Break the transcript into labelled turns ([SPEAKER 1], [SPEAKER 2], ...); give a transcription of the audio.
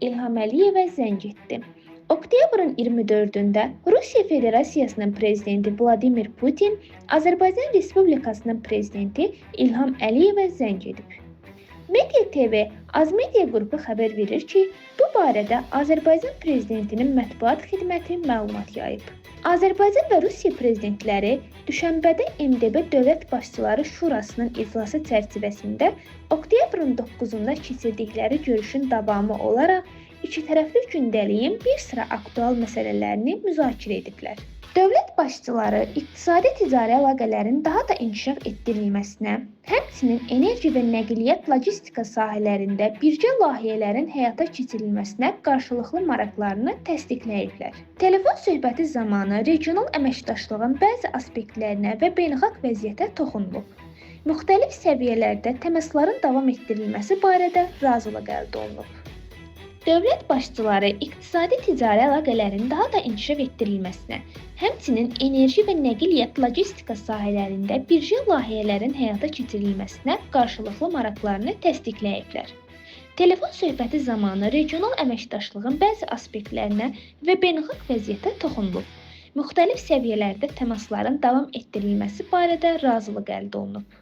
[SPEAKER 1] İlham Əliyevə zəng etdi. Oktyabrın 24-də Rusiya Federasiyasının prezidenti Vladimir Putin Azərbaycan Respublikasının prezidenti İlham Əliyevə zəng edib. Media TV Azmedia qrupu xəbər verir ki, bu barədə Azərbaycan prezidentinin mətbuat xidməti məlumat yayıb. Azərbaycan və Rusiya prezidentləri düşənbədə MDB Dövlət Başçıları Şurasının iclası çərçivəsində oktyabrın 9-da keçirdikləri görüşün davamı olaraq ikitərəfli gündəliyin bir sıra aktual məsələlərini müzakirə ediblər. Dövlət başçıları iqtisadi-ticari əlaqələrin daha da inkişaf etdirilməsinə, həmçinin enerji və nəqliyyat logistika sahələrində birgə layihələrin həyata keçirilməsinə qarşılıqlı maraqlarını təsdiqləyiblər. Telefon söhbəti zamanı regional əməkdaşlığın bəzi aspektlərinə və beynəlxalq vəziyyətə toxunulub. Müxtəlif səviyyələrdə təmasların davam etdirilməsi barədə razılıq əldə olunub. Dövlət başçıları iqtisadi-ticari əlaqələrin daha da inkişaf etdirilməsinə, həmçinin enerji və nəqliyyat logistika sahələrində birgə layihələrin həyata keçirilməsinə qarşılıqlı maraqlarını təsdiqləyiblər. Telefon söhbəti zamanı regional əməkdaşlığın bəzi aspektlərinə və beynəlxalq vəziyyətə toxunulub. Müxtəlif səviyyələrdə təmasların davam etdirilməsi barədə razılıq əldə olunub.